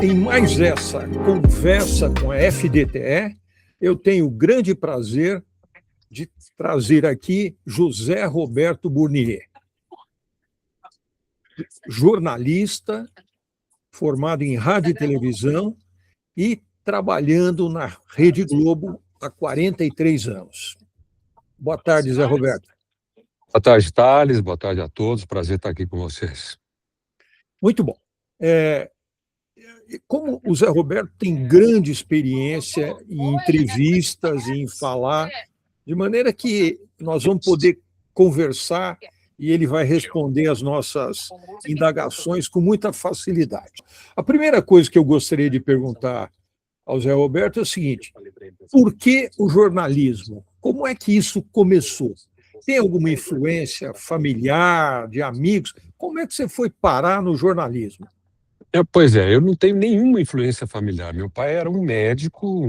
Em mais essa conversa com a FDTE, eu tenho o grande prazer de trazer aqui José Roberto Burnier, jornalista, formado em rádio e televisão e trabalhando na Rede Globo há 43 anos. Boa tarde, Zé Roberto. Boa tarde, Thales. Boa tarde a todos. Prazer estar aqui com vocês. Muito bom. Como o Zé Roberto tem grande experiência em entrevistas e em falar, de maneira que nós vamos poder conversar e ele vai responder as nossas indagações com muita facilidade. A primeira coisa que eu gostaria de perguntar ao Zé Roberto é o seguinte: por que o jornalismo? Como é que isso começou? Tem alguma influência familiar, de amigos? Como é que você foi parar no jornalismo? Pois é, eu não tenho nenhuma influência familiar. Meu pai era um médico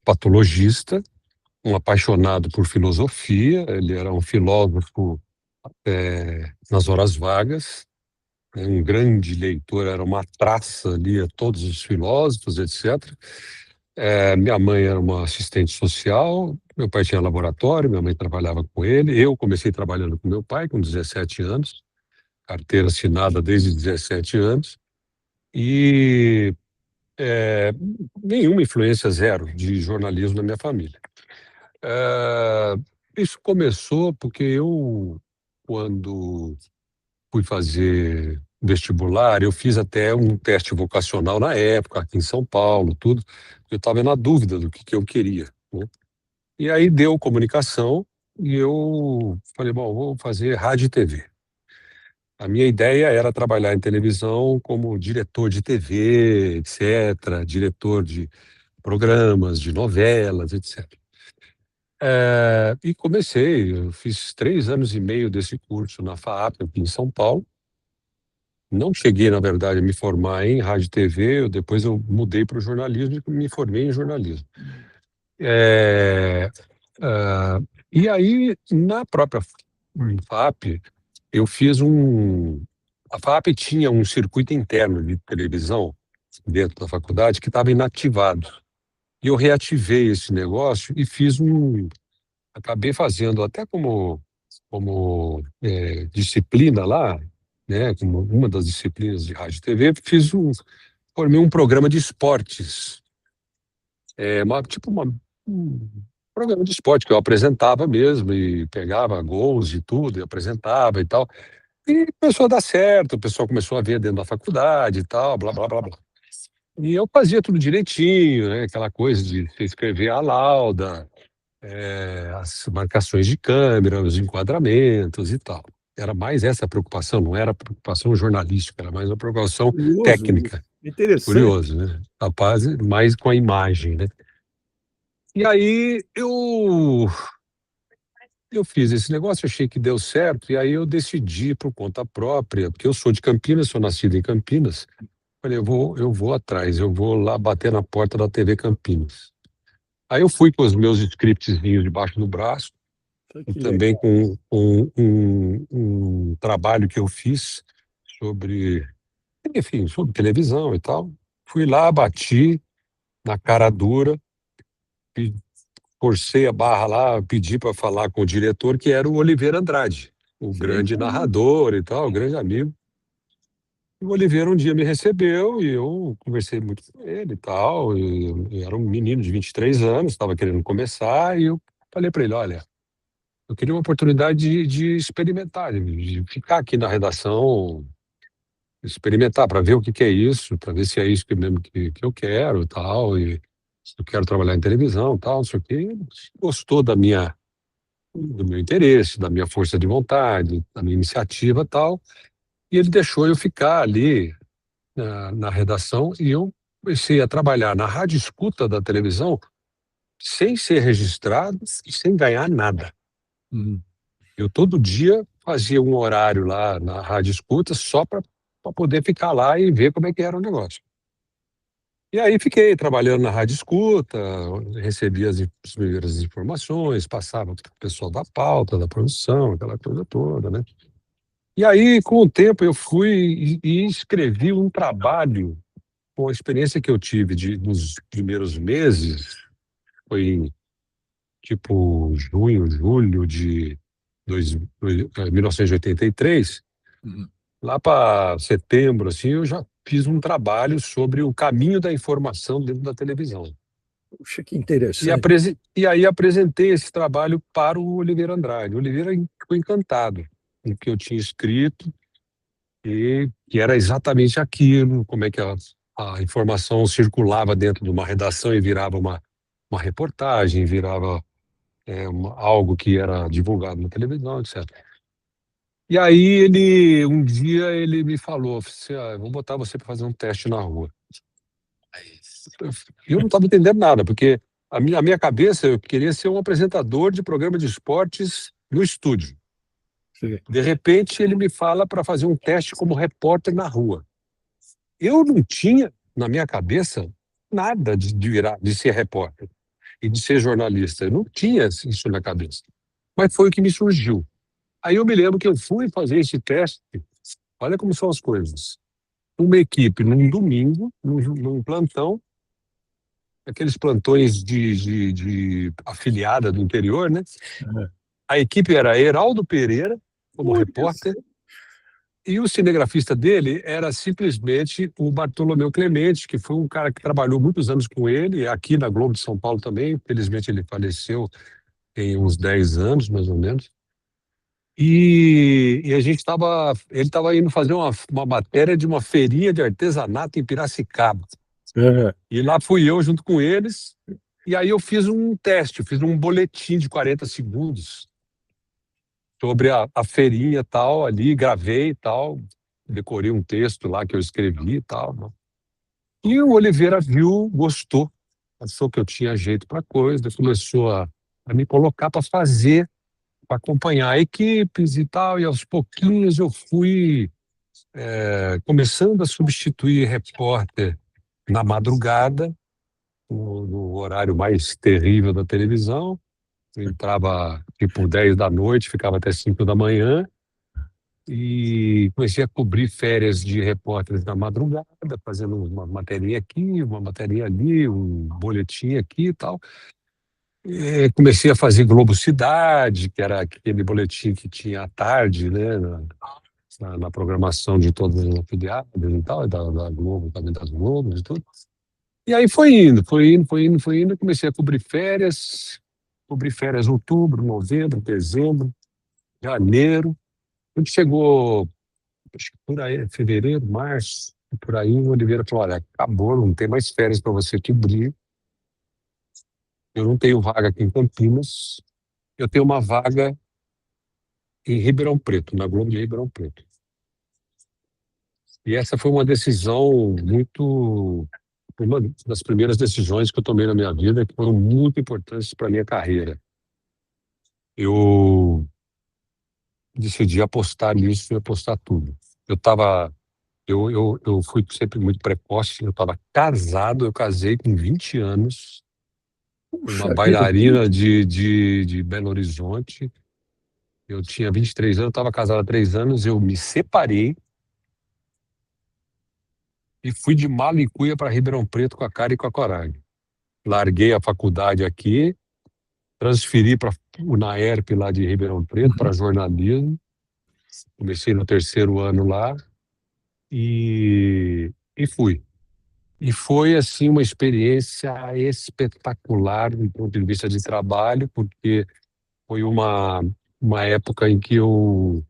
patologista, um apaixonado por filosofia. Ele era um filósofo nas horas vagas, né, um grande leitor, era uma traça, lia todos os filósofos, etc. Minha mãe era uma assistente social, meu pai tinha laboratório, minha mãe trabalhava com ele. Eu comecei trabalhando com meu pai com 17 anos, carteira assinada desde 17 anos, e nenhuma influência, zero, de jornalismo na minha família. Isso começou porque eu, quando fui fazer vestibular, eu fiz até um teste vocacional na época, aqui em São Paulo, tudo. Eu estava na dúvida do que eu queria, né? E aí deu comunicação e eu falei, bom, vou fazer rádio e TV. A minha ideia era trabalhar em televisão como diretor de TV, etc., diretor de programas, de novelas, etc. E eu fiz 3 anos e meio desse curso na FAAP, aqui em São Paulo. Não cheguei, na verdade, a me formar em rádio e TV, depois eu mudei para o jornalismo e me formei em jornalismo. E aí, na própria FAAP, eu fiz A FAAP tinha um circuito interno de televisão dentro da faculdade que estava inativado. E eu reativei esse negócio e acabei fazendo até como disciplina lá, né, como uma das disciplinas de rádio e TV, formei um programa de esportes, um programa de esporte que eu apresentava mesmo e pegava gols e tudo, e apresentava e tal. E começou a dar certo, o pessoal começou a ver dentro da faculdade e tal, blá, blá, blá, blá. E eu fazia tudo direitinho, né, aquela coisa de escrever a lauda, as marcações de câmera, os enquadramentos e tal. Era mais essa preocupação, não era preocupação jornalística, era mais uma preocupação técnica. Interessante. Curioso, né? Rapaz, mais com a imagem, né? E aí eu fiz esse negócio, achei que deu certo, e aí eu decidi por conta própria, porque eu sou de Campinas, sou nascido em Campinas. Falei, eu vou atrás, eu vou lá bater na porta da TV Campinas. Aí eu fui com os meus scriptzinhos debaixo do braço, e também com um trabalho que eu fiz sobre televisão e tal. Fui lá, bati na cara dura, forcei a barra lá, pedi para falar com o diretor, que era o Oliveira Andrade, o grande narrador e tal, o grande amigo. E o Oliveira um dia me recebeu e eu conversei muito com ele e tal. Eu era um menino de 23 anos, estava querendo começar, e eu falei para ele, olha, eu queria uma oportunidade de experimentar, de ficar aqui na redação, experimentar para ver o que é isso, para ver se é isso mesmo que eu quero e tal, e se eu quero trabalhar em televisão e tal, não sei o quê. Ele gostou do meu interesse, da minha força de vontade, da minha iniciativa e tal, e ele deixou eu ficar ali na redação, e eu comecei a trabalhar na rádio escuta da televisão sem ser registrado e sem ganhar nada. Eu todo dia fazia um horário lá na rádio escuta só para poder ficar lá e ver como é que era o negócio. E aí fiquei trabalhando na rádio escuta, recebia as primeiras informações, passava para o pessoal da pauta, da produção, aquela coisa toda, né? E aí, com o tempo, eu fui e escrevi um trabalho com a experiência que eu tive nos primeiros meses, foi em tipo junho, julho de 1983, Uhum. lá para setembro, assim, eu já fiz um trabalho sobre o caminho da informação dentro da televisão. Puxa, que interessante. E aí apresentei esse trabalho para o Oliveira Andrade. O Oliveira ficou encantado com o que eu tinha escrito e que era exatamente aquilo, como é que a informação circulava dentro de uma redação e virava uma reportagem, virava algo que era divulgado na televisão, etc. E aí um dia ele me falou, assim, eu vou botar você para fazer um teste na rua. E eu não estava entendendo nada, porque a minha cabeça, eu queria ser um apresentador de programa de esportes no estúdio. Sim. De repente, ele me fala para fazer um teste como repórter na rua. Eu não tinha, na minha cabeça, nada de ser repórter e de ser jornalista. Eu não tinha isso na cabeça. Mas foi o que me surgiu. Aí eu me lembro que eu fui fazer esse teste. Olha como são as coisas. Uma equipe, num domingo, num plantão, aqueles plantões de afiliada do interior, né? Uhum. A equipe era Heraldo Pereira, como Olha repórter, só. e o cinegrafista dele era simplesmente o Bartolomeu Clemente, que foi um cara que trabalhou muitos anos com ele, aqui na Globo de São Paulo também. Infelizmente, ele faleceu tem uns 10 anos, mais ou menos. E ele estava indo fazer uma matéria de uma feirinha de artesanato em Piracicaba. Uhum. E lá fui eu junto com eles. E aí eu fiz um teste, eu fiz um boletim de 40 segundos sobre a feirinha e tal, ali, gravei e tal, decorei um texto lá que eu escrevi e tal, né? E o Oliveira viu, gostou, achou que eu tinha jeito para coisa, começou a me colocar para fazer, para acompanhar equipes e tal, e aos pouquinhos eu fui começando a substituir repórter na madrugada, no horário mais terrível da televisão. Eu entrava tipo 10 da noite, ficava até 5 da manhã e comecei a cobrir férias de repórteres na madrugada, fazendo uma materinha aqui, uma materinha ali, um boletim aqui e tal. E comecei a fazer Globo Cidade, que era aquele boletim que tinha à tarde, né, na programação de todas as afiliadas e tal, e da Globo, também das Globos e tudo. E aí foi indo, comecei a cobrir férias em outubro, novembro, dezembro, janeiro. Quando chegou, acho que por aí, fevereiro, março, por aí, o Oliveira falou: olha, acabou, não tem mais férias para você cobrir. Eu não tenho vaga aqui em Campinas, eu tenho uma vaga em Ribeirão Preto, na Globo de Ribeirão Preto. E essa foi uma decisão uma das primeiras decisões que eu tomei na minha vida, que foram muito importantes para a minha carreira. Eu decidi apostar nisso e apostar tudo. Eu fui sempre muito precoce, eu estava casado, eu casei com 20 anos, com uma Puxa vida, bailarina de Belo Horizonte. Eu tinha 23 anos, estava casado há 3 anos, eu me separei e fui de mala e cuia para Ribeirão Preto com a cara e com a coragem. Larguei a faculdade aqui, transferi para o Naerp lá de Ribeirão Preto para jornalismo. Comecei no 3º ano lá e fui. E foi, assim, uma experiência espetacular do ponto de vista de trabalho, porque foi uma época em que eu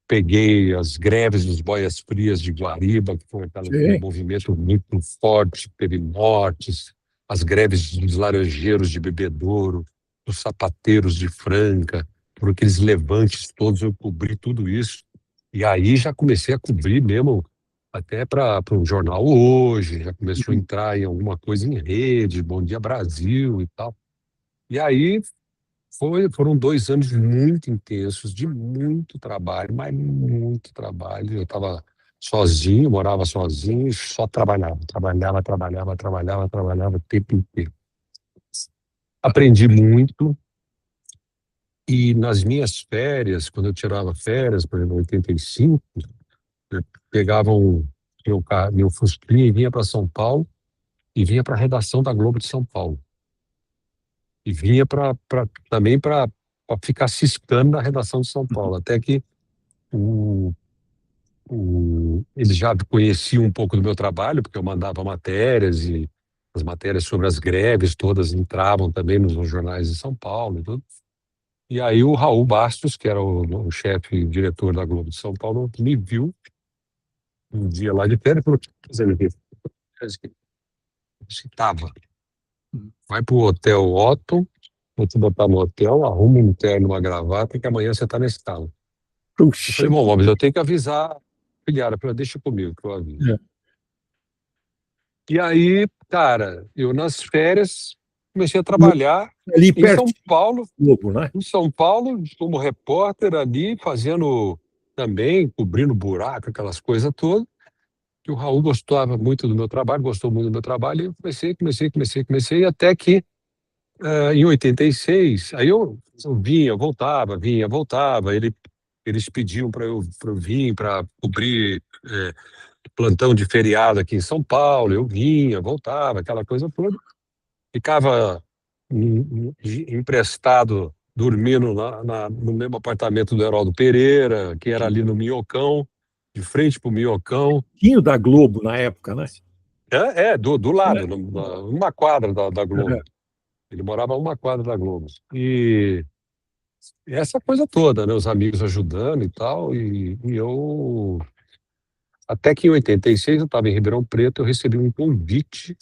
peguei as greves dos boias-frias de Guariba, que foi aquele sim. movimento muito forte, teve mortes, as greves dos laranjeiros de Bebedouro, dos sapateiros de Franca, por aqueles levantes todos, eu cobri tudo isso. E aí já comecei a cobrir mesmo até para o jornal Hoje, já começou a Uhum. entrar em alguma coisa em rede, Bom Dia Brasil e tal. E aí foram 2 anos muito intensos, de muito trabalho, mas muito trabalho. Eu estava sozinho, morava sozinho e só trabalhava o tempo inteiro. Aprendi muito e nas minhas férias, quando eu tirava férias, por exemplo, em 85, eu pegava meu Fusquinha e vinha para São Paulo e vinha para a redação da Globo de São Paulo. E vinha também para ficar ciscando na redação de São Paulo, até que o, eles já conheciam um pouco do meu trabalho, porque eu mandava matérias e as matérias sobre as greves todas entravam também nos jornais de São Paulo e tudo. E aí o Raul Bastos, que era o chefe, diretor da Globo de São Paulo, me viu um dia lá de férias e falou: "O que tá fazendo aqui?" Eu disse que tava. Vai pro Hotel Otton, vou te botar no hotel, arruma um terno, uma gravata, que amanhã você tá na escala. Eu Puxa, falei: "Bom, mas eu tenho que avisar a filhada." Falei: "Deixa comigo que eu aviso." é. E aí, cara, eu nas férias comecei a E trabalhar ali em perto São Paulo, do Globo, né? como repórter ali, fazendo também, cobrindo buraco, aquelas coisas todas. Que o Raul gostava muito do meu trabalho, gostou muito do meu trabalho, e eu comecei, até que em 86, aí eu vinha, voltava, eles pediam para eu vir para cobrir plantão de feriado aqui em São Paulo, eu vinha, voltava, aquela coisa toda. Ficava emprestado, dormindo no mesmo apartamento do Heraldo Pereira, que era ali no Minhocão, de frente para o Minhocão. Tinha da Globo na época, né? Do lado, É. uma quadra da É. Globo. Ele morava a uma quadra da Globo. E essa coisa toda, né? Os amigos ajudando e tal. E eu. Até que em 86, eu estava em Ribeirão Preto, eu recebi um convite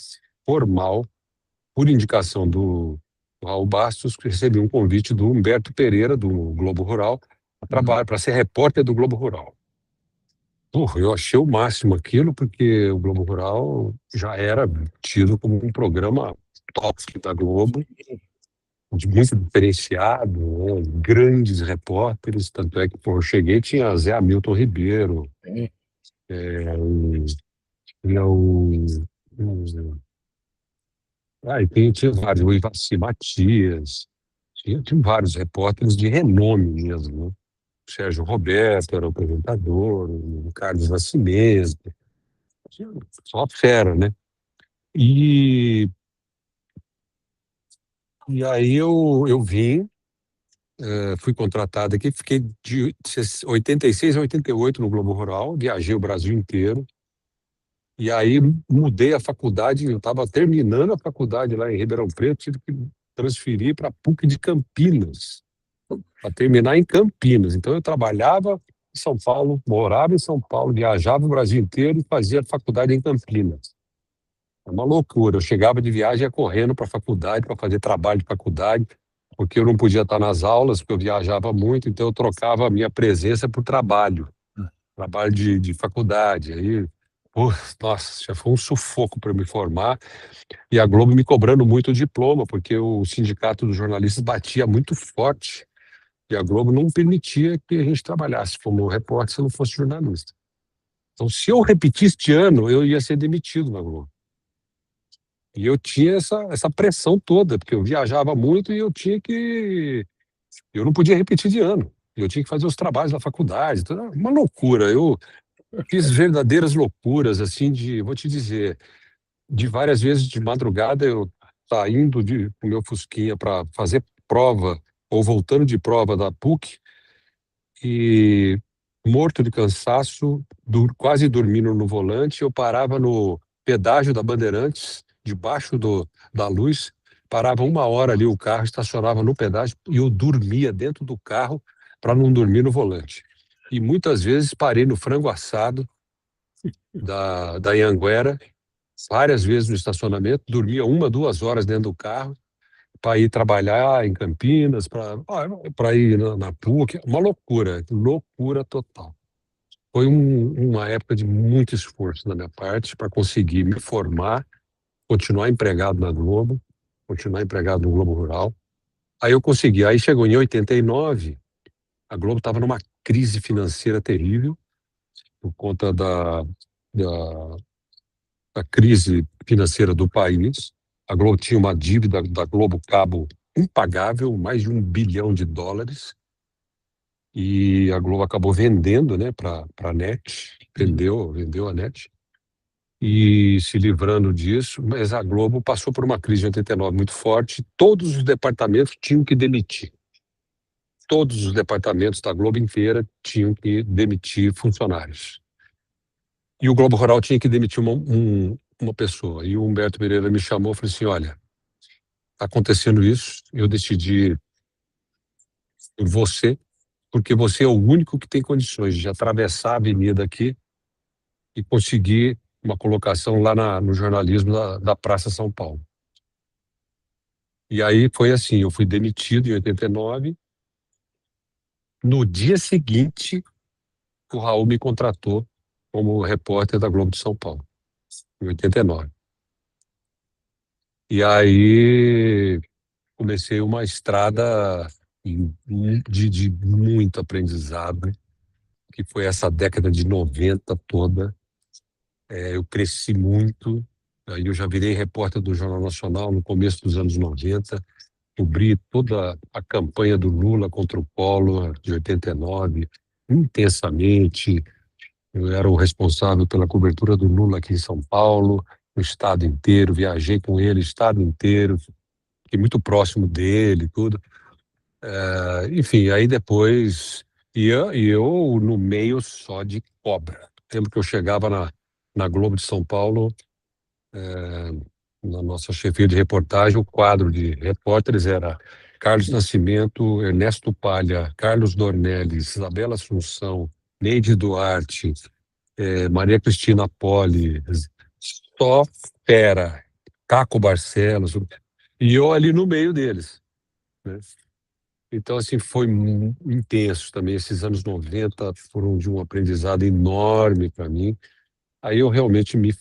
formal, por indicação do Raul Bastos, que recebi um convite do Humberto Pereira, do Globo Rural, para ser repórter do Globo Rural. Porra, eu achei o máximo aquilo, porque o Globo Rural já era tido como um programa top da Globo, muito diferenciado, né? Grandes repórteres, tanto é que, pô, eu cheguei, tinha Zé Hamilton Ribeiro, É. tinha tinha vários, o Ivaci Matias, tinha vários repórteres de renome mesmo, né? O Sérgio Roberto era o apresentador, o Carlos Nascimento, só fera, né? E, e aí eu vim, fui contratado aqui, fiquei de 86 a 88 no Globo Rural, viajei o Brasil inteiro, e aí mudei a faculdade, eu estava terminando a faculdade lá em Ribeirão Preto, tive que transferir para a PUC de Campinas, para terminar em Campinas. Então eu trabalhava em São Paulo, morava em São Paulo, viajava o Brasil inteiro e fazia faculdade em Campinas. É uma loucura. Eu chegava de viagem ia correndo para a faculdade, para fazer trabalho de faculdade, porque eu não podia estar nas aulas, porque eu viajava muito, então eu trocava a minha presença por trabalho de faculdade. Aí, pô, nossa, já foi um sufoco para me formar. E a Globo me cobrando muito o diploma, porque o sindicato dos jornalistas batia muito forte. E a Globo não permitia que a gente trabalhasse como repórter se não fosse jornalista. Então, se eu repetisse de ano, eu ia ser demitido na Globo. E eu tinha essa pressão toda, porque eu viajava muito e eu não podia repetir de ano. Eu tinha que fazer os trabalhos da faculdade, então, era uma loucura. Eu fiz verdadeiras loucuras, assim, vou te dizer, de várias vezes de madrugada eu saindo com o meu Fusquinha para fazer prova, ou voltando de prova da PUC, e morto de cansaço, quase dormindo no volante, eu parava no pedágio da Bandeirantes, debaixo da luz, parava 1 hora ali o carro, estacionava no pedágio e eu dormia dentro do carro para não dormir no volante. E muitas vezes parei no frango assado da Anhanguera, várias vezes no estacionamento, dormia 1, 2 horas dentro do carro para ir trabalhar em Campinas, para ir na PUC, uma loucura, loucura total. Foi uma época de muito esforço da minha parte para conseguir me formar, continuar empregado na Globo, continuar empregado no Globo Rural. Aí eu consegui. Aí chegou em 89, a Globo estava numa crise financeira terrível por conta da, da crise financeira do país. A Globo tinha uma dívida da Globo Cabo impagável, mais de US$ 1 bilhão, e a Globo acabou vendendo, né, para a NET, vendeu a NET, e se livrando disso, mas a Globo passou por uma crise em 89 muito forte, todos os departamentos tinham que demitir. Todos os departamentos da Globo inteira tinham que demitir funcionários. E o Globo Rural tinha que demitir uma pessoa. E o Humberto Pereira me chamou e falou assim, olha, está acontecendo isso, eu decidi você, porque você é o único que tem condições de atravessar a avenida aqui e conseguir uma colocação lá no jornalismo da Praça São Paulo. E aí foi assim, eu fui demitido em 89. No dia seguinte, o Raul me contratou como repórter da Globo de São Paulo, em 89. E aí comecei uma estrada de muito aprendizado, que foi essa década de 90 toda. Eu cresci muito, aí eu já virei repórter do Jornal Nacional no começo dos anos 90, cobri toda a campanha do Lula contra o Collor, de 89, intensamente. Eu era o responsável pela cobertura do Lula aqui em São Paulo, no estado inteiro, viajei com ele o estado inteiro, fiquei muito próximo dele, tudo. Enfim, aí depois eu no meio só de cobra. Lembro que eu chegava na Globo de São Paulo, na nossa chefia de reportagem, o quadro de repórteres era Carlos Nascimento, Ernesto Palha, Carlos Dornelles, Isabela Assunção, Neide Duarte, Maria Cristina Poli, só fera, Caco Barcelos, e eu ali no meio deles, né? Então, assim, foi intenso também. Esses anos 90 foram de um aprendizado enorme para mim. Aí eu realmente me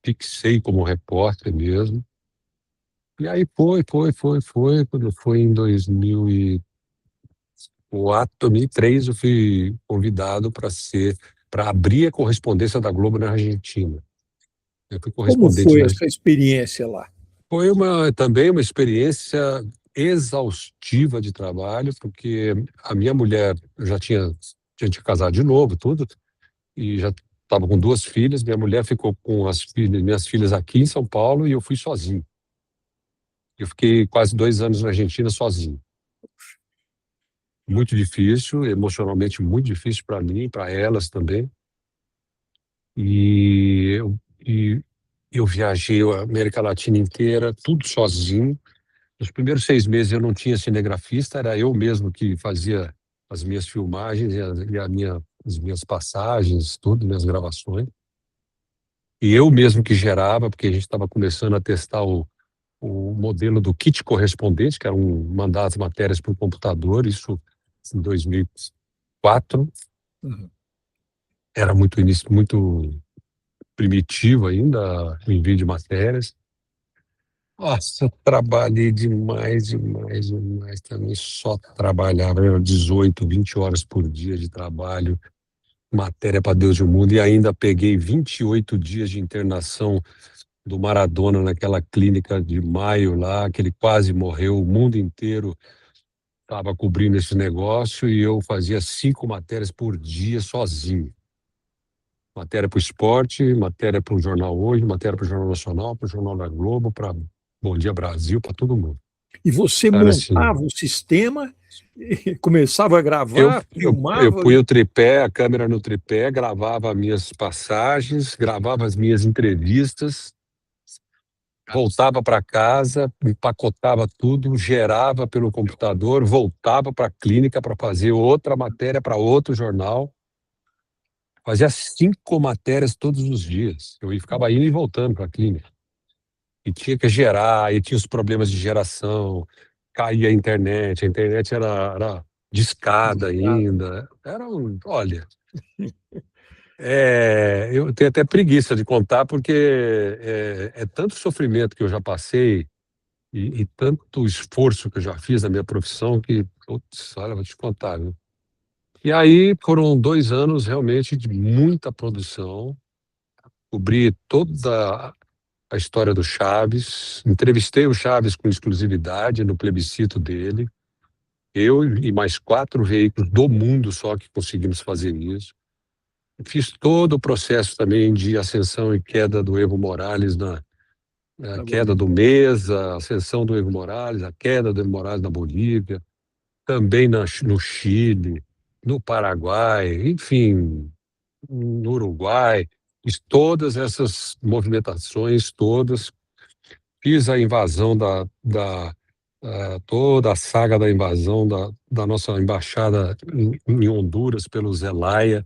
fixei como repórter mesmo. E aí foi. Quando foi em 2004, 2003, eu fui convidado para abrir a correspondência da Globo na Argentina. Eu fui Como correspondente foi na essa experiência lá? Foi também uma experiência exaustiva de trabalho, porque a minha mulher, eu já tinha casado de novo, tudo, e já estava com 2 filhas. Minha mulher ficou com minhas filhas aqui em São Paulo e eu fui sozinho. Eu fiquei quase 2 anos na Argentina sozinho. Muito difícil, emocionalmente muito difícil para mim, para elas também. E eu viajei a América Latina inteira, tudo sozinho. Nos primeiros 6 meses eu não tinha cinegrafista, era eu mesmo que fazia as minhas filmagens as minhas passagens, tudo, minhas gravações. E eu mesmo que gerava, porque a gente estava começando a testar o modelo do kit correspondente, que era mandar as matérias para o computador, isso em 2004. Uhum. Era muito primitivo ainda o envio de matérias. Nossa, eu trabalhei demais também, só trabalhava, era 18, 20 horas por dia de trabalho, matéria para Deus e o mundo, e ainda peguei 28 dias de internação do Maradona naquela clínica de Maio lá, que ele quase morreu, o mundo inteiro estava cobrindo esse negócio e eu fazia 5 matérias por dia sozinho. Matéria para o esporte, matéria para o Jornal Hoje, matéria para o Jornal Nacional, para o Jornal da Globo, para Bom Dia Brasil, para todo mundo. E você Cara, assim, montava o sistema, e começava a eu, gravar, eu filmava. punha o tripé, a câmera no tripé, gravava minhas passagens, gravava as minhas entrevistas, voltava para casa, empacotava tudo, gerava pelo computador, voltava para a clínica para fazer outra matéria para outro jornal. Fazia 5 matérias todos os dias. Eu ficava indo e voltando para a clínica. E tinha que gerar, e tinha os problemas de geração, caía a internet era discada ainda. Olha, eu tenho até preguiça de contar, porque é tanto sofrimento que eu já passei e tanto esforço que eu já fiz na minha profissão que, putz, olha, vou te contar, viu? E aí foram 2 anos realmente de muita produção. Cobri toda a história do Chaves, entrevistei o Chaves com exclusividade no plebiscito dele. Eu e mais 4 veículos do mundo só que conseguimos fazer isso. Fiz todo o processo também de ascensão e queda do Evo Morales, a queda do Mesa, a ascensão do Evo Morales, a queda do Evo Morales na Bolívia, também no Chile, no Paraguai, enfim, no Uruguai. Fiz todas essas movimentações, todas. Fiz a invasão toda a saga da invasão da nossa embaixada em Honduras pelo Zelaya.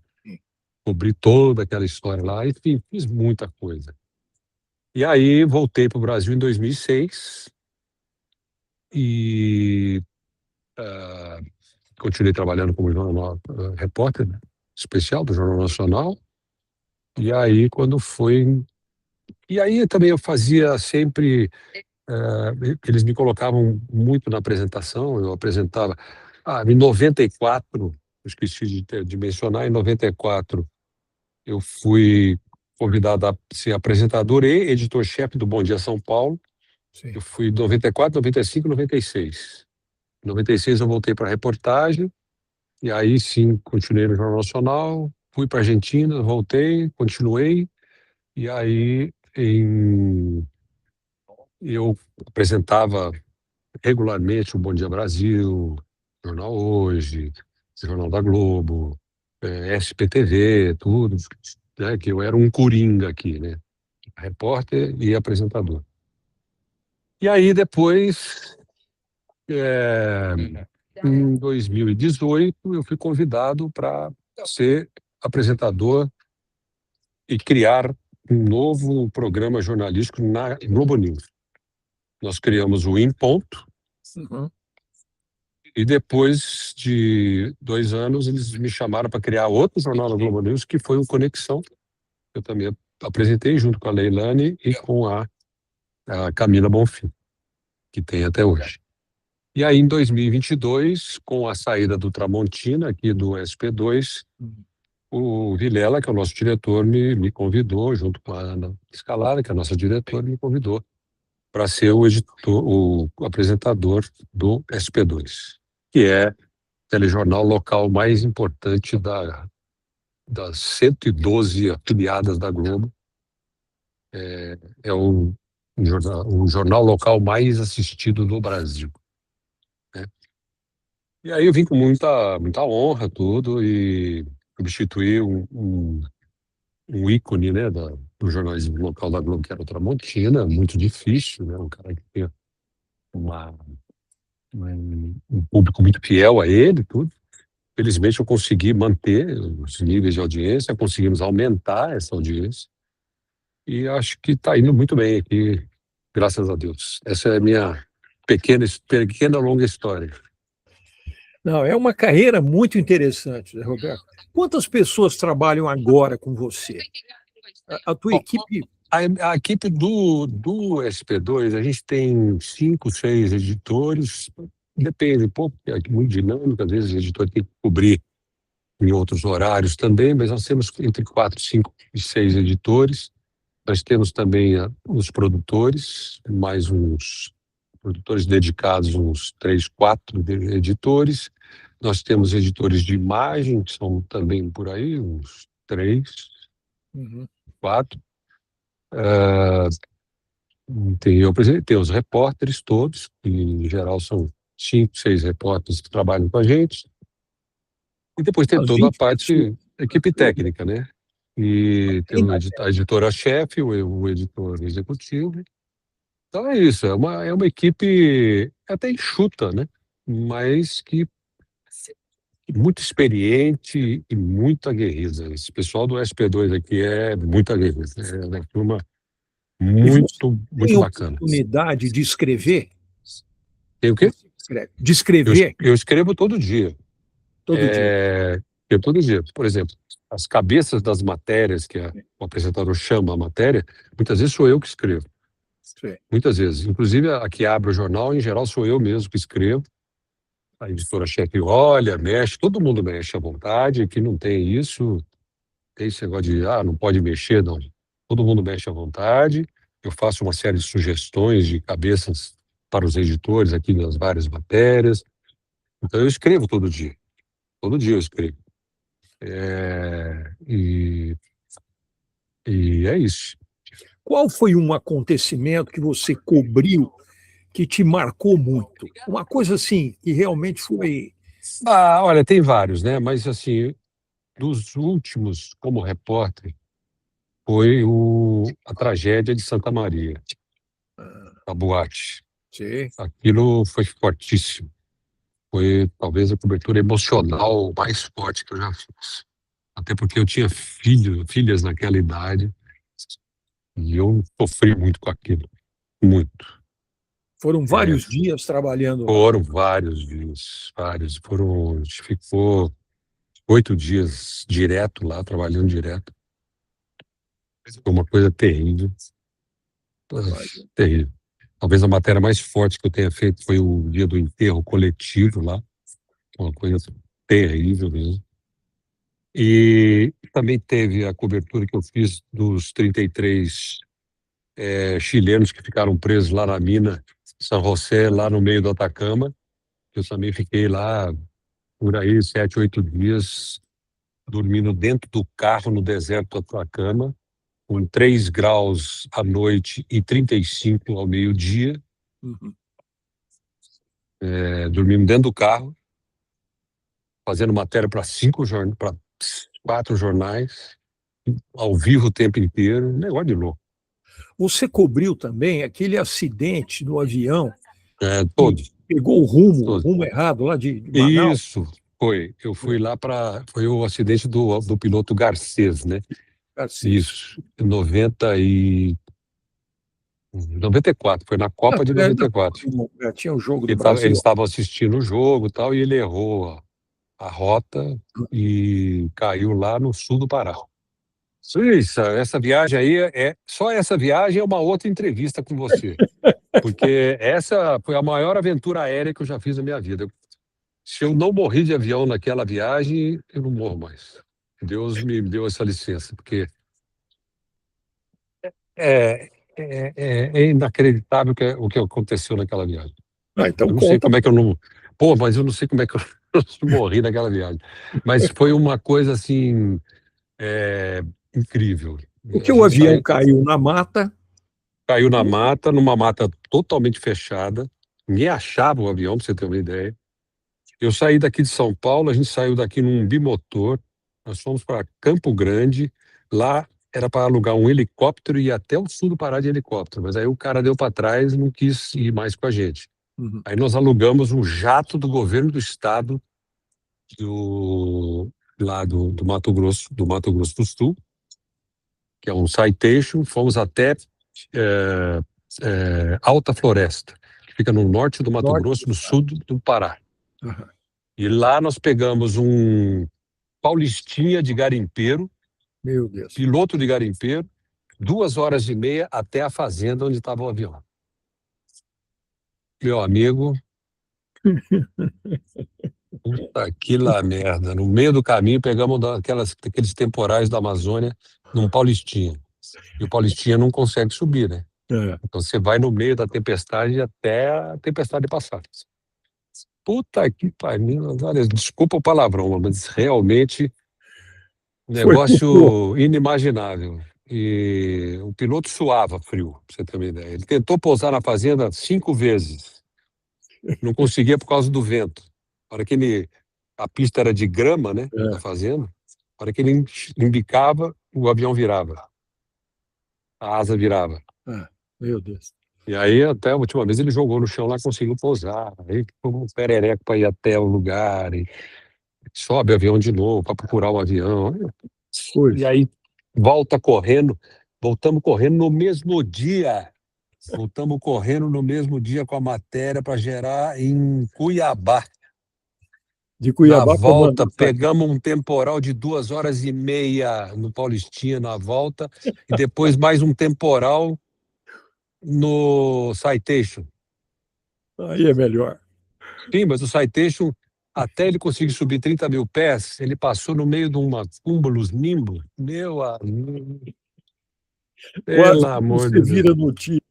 Cobri toda aquela história lá, enfim, fiz muita coisa. E aí voltei para o Brasil em 2006 e continuei trabalhando como repórter, né, especial do Jornal Nacional. E aí quando foi... E aí também eu fazia sempre... eles me colocavam muito na apresentação, eu apresentava... em 94, eu esqueci de mencionar, em 94 eu fui convidado a ser apresentador e editor-chefe do Bom Dia São Paulo. Sim. Eu fui em 94, 95 e 96. Em 96 eu voltei para a reportagem, e aí sim continuei no Jornal Nacional, fui para a Argentina, voltei, continuei, e aí eu apresentava regularmente o Bom Dia Brasil, Jornal Hoje, Jornal da Globo, SPTV, tudo, né, que eu era um coringa aqui, né? Repórter e apresentador. E aí depois, em 2018, eu fui convidado para ser apresentador e criar um novo programa jornalístico na Globo News. Nós criamos o Em Ponto. Uhum. E depois de 2 anos, eles me chamaram para criar outro jornal na Globo News, que foi o Conexão. Eu também apresentei junto com a Leilane e com a Camila Bonfim, que tem até hoje. E aí, em 2022, com a saída do Tramontina, aqui do SP2, o Vilela, que é o nosso diretor, me convidou, junto com a Ana Scalari, que é a nossa diretora, me convidou para ser o apresentador do SP2, que é o telejornal local mais importante das 112 afiliadas da Globo. É o jornal local mais assistido do Brasil, né? E aí eu vim com muita honra, tudo, e substituí um ícone, né, do jornalismo local da Globo, que era o Tramontina, muito difícil, né, um cara que tinha um público muito fiel a ele, tudo. Felizmente eu consegui manter os níveis de audiência, conseguimos aumentar essa audiência, e acho que está indo muito bem aqui, graças a Deus. Essa é a minha pequena longa história. Não, é uma carreira muito interessante, né, Roberto? Quantas pessoas trabalham agora com você? A tua equipe... A equipe do SP2, a gente tem 5, 6 editores, depende um pouco, é muito dinâmico, às vezes o editor tem que cobrir em outros horários também, mas nós temos entre 4, 5 e 6 editores. Nós temos também os produtores, mais uns produtores dedicados, uns 3, 4 editores. Nós temos editores de imagem, que são também por aí, uns 3, 4. Tem os repórteres todos, que em geral são 5, 6 repórteres que trabalham com a gente. E depois tem toda a parte, equipe técnica, né? E tem a editora-chefe, o editor executivo. Então é isso, é uma equipe até enxuta, né? Mas que muito experiente e muito aguerrida. Esse pessoal do SP2 aqui é muito aguerrido. É uma turma muito bacana. Tem oportunidade de escrever? Tem o quê? De escrever? Eu escrevo todo dia. Todo dia? Eu todo dia. Por exemplo, as cabeças das matérias, que o apresentador chama a matéria, muitas vezes sou eu que escrevo. Sim. Muitas vezes. Inclusive, a que abre o jornal, em geral, sou eu mesmo que escrevo. A editora-chefe olha, mexe, todo mundo mexe à vontade, que não tem isso, tem esse negócio de, não pode mexer, não. Todo mundo mexe à vontade. Eu faço uma série de sugestões de cabeças para os editores aqui nas várias matérias. Então, eu escrevo todo dia eu escrevo. E é isso. Qual foi um acontecimento que você cobriu que te marcou muito? Uma coisa assim, que realmente foi. Olha, tem vários, né? Mas, assim, dos últimos, como repórter, foi a tragédia de Santa Maria, a boate. Sim. Aquilo foi fortíssimo. Foi talvez a cobertura emocional mais forte que eu já fiz. Até porque eu tinha filhas naquela idade e eu sofri muito com aquilo. Muito. Foram vários dias trabalhando lá. Foram vários dias, vários. A gente ficou 8 dias direto lá, trabalhando direto. Foi uma coisa terrível. Terrível. Talvez a matéria mais forte que eu tenha feito foi o dia do enterro coletivo lá. Uma coisa terrível mesmo. E também teve a cobertura que eu fiz dos 33 chilenos que ficaram presos lá na mina São José, lá no meio do Atacama. Eu também fiquei lá por aí 7, 8 dias, dormindo dentro do carro no deserto do Atacama, com 3 graus à noite e 35 ao meio-dia, Uhum. dormindo dentro do carro, fazendo matéria para 4 jornais, ao vivo o tempo inteiro, um negócio de louco. Você cobriu também aquele acidente do avião que Todos. pegou o rumo errado lá de Manaus? Isso, foi. Eu fui lá foi o acidente do piloto Garcês, né? Garcês. Isso, 94, foi na Copa de 94. Já tinha o jogo do Brasil. Eles estavam assistindo o jogo e tal, e ele errou a rota e caiu lá no sul do Pará. Isso, essa viagem aí, só essa viagem é uma outra entrevista com você, porque essa foi a maior aventura aérea que eu já fiz na minha vida. Se eu não morri de avião naquela viagem, eu não morro mais. Deus me deu essa licença, porque é inacreditável o que aconteceu naquela viagem. Então Eu não sei conta. como é que eu não. Pô, mas eu não sei como é que eu não morri naquela viagem. Mas foi uma coisa assim, incrível. Porque A o gente avião caiu na mata. caiu na mata, numa mata totalmente fechada. Ninguém achava o avião, para você ter uma ideia. Eu saí daqui de São Paulo, a gente saiu daqui num bimotor, nós fomos para Campo Grande, lá era para alugar um helicóptero e ir até o sul do Pará de helicóptero, mas aí o cara deu para trás e não quis ir mais com a gente. Uhum. Aí nós alugamos um jato do governo do estado lá do Mato Grosso, do Sul, que é um citation, fomos até Alta Floresta, que fica no norte do Mato Grosso, no sul do Pará. Uhum. E lá nós pegamos um paulistinha de garimpeiro, Meu Deus. piloto de garimpeiro, 2h30 até a fazenda onde estava o avião. Meu amigo, puta que lá merda. No meio do caminho pegamos aqueles temporais da Amazônia num paulistinha. E o paulistinha não consegue subir, né? Então você vai no meio da tempestade até a tempestade passar. Puta que pariu. Olha, desculpa o palavrão, mas realmente negócio inimaginável. E o piloto suava frio, pra você ter uma ideia. Ele tentou pousar na fazenda 5 vezes. Não conseguia por causa do vento. Na hora que a pista era de grama, né, da fazenda. Na hora que ele embicava, o avião virava. A asa virava. Meu Deus. E aí, até a última vez, ele jogou no chão lá, conseguiu pousar. Aí ficou um perereco para ir até o lugar. E sobe o avião de novo para procurar o avião. E aí voltamos correndo no mesmo dia. Voltamos correndo no mesmo dia com a matéria para gerar em Cuiabá. De Cuiabá Na volta, pegamos um temporal de 2h30 no Paulistinha na volta e depois mais um temporal no Citation. Aí é melhor. Sim, mas o Citation, até ele conseguir subir 30 mil pés, ele passou no meio de uma cúmulus nimbo. Meu amigo, pelo Quase que amor você de Deus. vira notícia.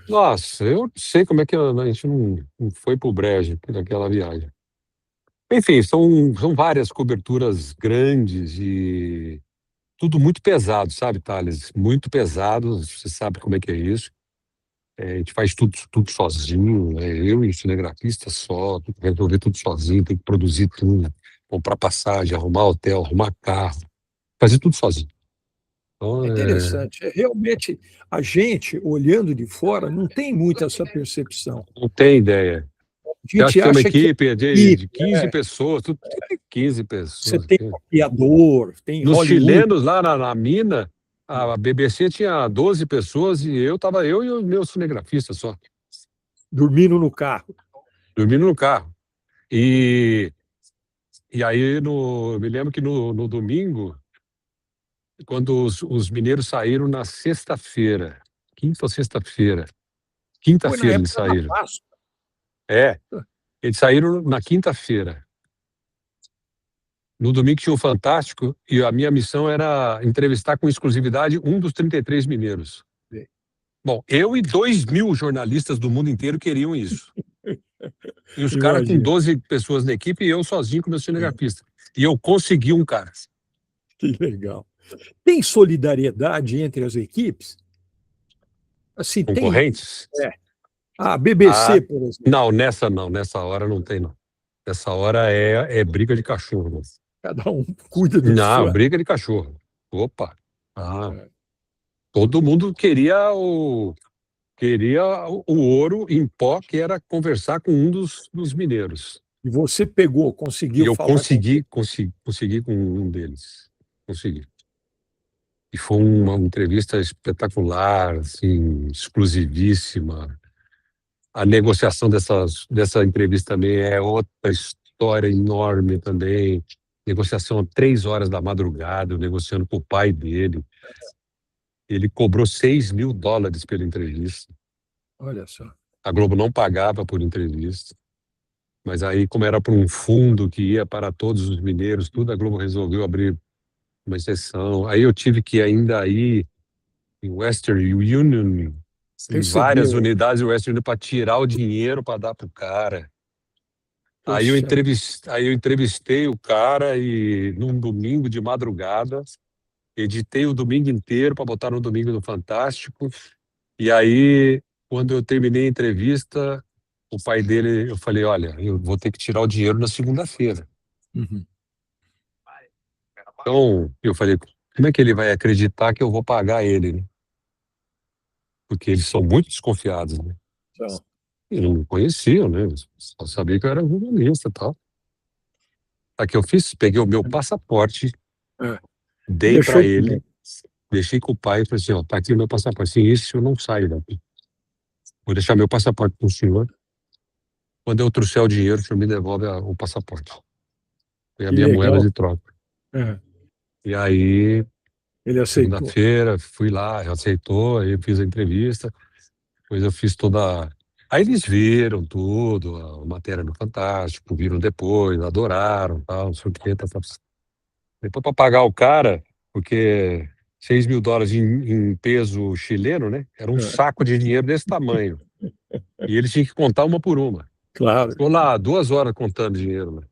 Nossa, eu não sei como é que a gente não foi pro brejo naquela viagem. Enfim, são várias coberturas grandes e tudo muito pesado, sabe, Thales? Muito pesado, você sabe como é que é isso. A gente faz tudo sozinho, né? Eu e o cinegrafista só, tem que resolver tudo sozinho, tem que produzir tudo, comprar passagem, arrumar hotel, arrumar carro, fazer tudo sozinho. É Então, interessante. Realmente, a gente, olhando de fora, não tem muito essa percepção. não tem ideia. A Você acha gente que tem uma acha que equipe e, de 15 pessoas, tudo tem 15 você pessoas. tem maquiador, tem Nos Hollywood, chilenos, lá na mina, a BBC tinha 12 pessoas e eu e o meu cinegrafista só, dormindo no carro. dormindo no carro. E, e aí, eu me lembro que no domingo, quando os mineiros saíram na sexta-feira, quinta ou sexta-feira, Foi na quinta-feira eles época da saíram. Páscoa. É, eles saíram na quinta-feira. No domingo tinha o Fantástico e a minha missão era entrevistar com exclusividade um dos 33 mineiros. Bom, eu e 2.000 jornalistas do mundo inteiro queriam isso. E os caras com Imagina, 12 pessoas na equipe e eu sozinho com meu cinegrafista. E eu consegui um cara. que legal. Tem solidariedade entre as equipes? Assim, tem. Concorrentes? É. A Ah, BBC, por exemplo, não. Nessa hora não tem, não. Nessa hora é briga de cachorro. Não, cada um cuida da não, sua. briga de cachorro. Opa. Ah, todo mundo queria o ouro em pó, que era conversar com um dos mineiros. E você pegou, E conseguiu eu falar com ele. consegui com um deles. Consegui. E foi uma entrevista espetacular, assim, exclusivíssima. A negociação dessa entrevista também é outra história enorme também. Negociação 3 horas da madrugada, eu negociando com o pai dele. Ele cobrou US$ 6.000 pela entrevista. Olha só. A Globo não pagava por entrevista. Mas aí, como era para um fundo que ia para todos os mineiros, tudo, a Globo resolveu abrir uma exceção. Aí eu tive que ainda ir em Western Union, em várias Recebeu. unidades do Western Union para tirar o dinheiro para dar para o cara. Poxa, Aí eu entrevistei o cara e num domingo de madrugada, editei o domingo inteiro para botar no domingo do Fantástico. E aí, quando eu terminei a entrevista, o pai dele, eu falei, olha, eu vou ter que tirar o dinheiro na segunda-feira. uhum. Então, eu falei, como é que ele vai acreditar que eu vou pagar ele, né? Porque eles são muito desconfiados, né? Então, E não me conheciam, né? Só sabia que eu era jornalista e tal. Aí que eu fiz, peguei o meu passaporte, é, dei deixou para de ele, novo. deixei com o pai e falei assim, ó, tá aqui o meu passaporte. Assim, isso eu não saio daqui. Vou deixar meu passaporte pro senhor. Quando eu trouxer o dinheiro, o senhor me devolve o passaporte. Foi a Que minha moeda legal. de troca. É, E aí, ele aceitou. segunda-feira, fui lá, aceitou, aí eu fiz a entrevista, depois eu fiz toda. Aí eles viram tudo, a matéria no Fantástico, viram depois, adoraram, tal, não sei o quê, tal, tal. Depois para pagar o cara, porque US$ 6.000 em peso chileno, né? Era um É, saco de dinheiro desse tamanho. E eles tinham que contar uma por uma. claro. Ficou lá 2 horas contando dinheiro, né?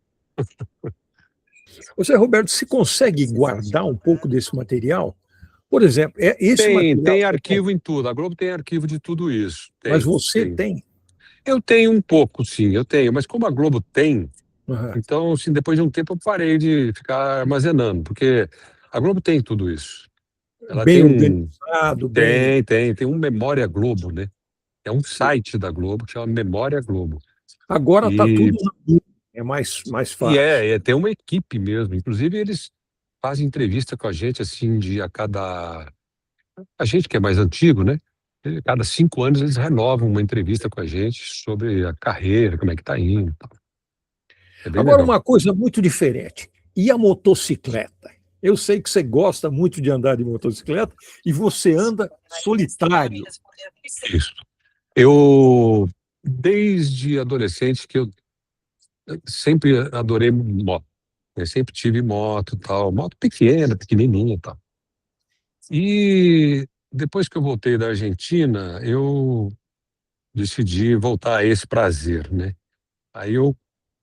Você, Roberto, se consegue guardar um pouco desse material? Por exemplo, esse material, Tem arquivo em tudo. A Globo tem arquivo de tudo isso. mas Tem, você tem. tem. Eu tenho um pouco, sim, eu tenho. Mas como a Globo tem, Aham. então, assim, depois de um tempo eu parei de ficar armazenando, porque a Globo tem tudo isso. Ela Bem tem um. organizado, bem. Tem um Memória Globo, né? É um site da Globo que chama Memória Globo. Agora está E, tudo na nuvem, é mais fácil. tem uma equipe mesmo. Inclusive, eles fazem entrevista com a gente, assim, de a cada. A gente que é mais antigo, né? A cada 5 anos eles renovam uma entrevista com a gente sobre a carreira, como é que tá indo e tal. É bem Agora, legal. uma coisa muito diferente. E a motocicleta? Eu sei que você gosta muito de andar de motocicleta e você anda solitário. Isso. Eu, desde adolescente, que eu sempre adorei moto. Eu sempre tive moto, tal, moto pequena, pequenininha, tal. E depois que eu voltei da Argentina, eu decidi voltar a esse prazer, né? Aí eu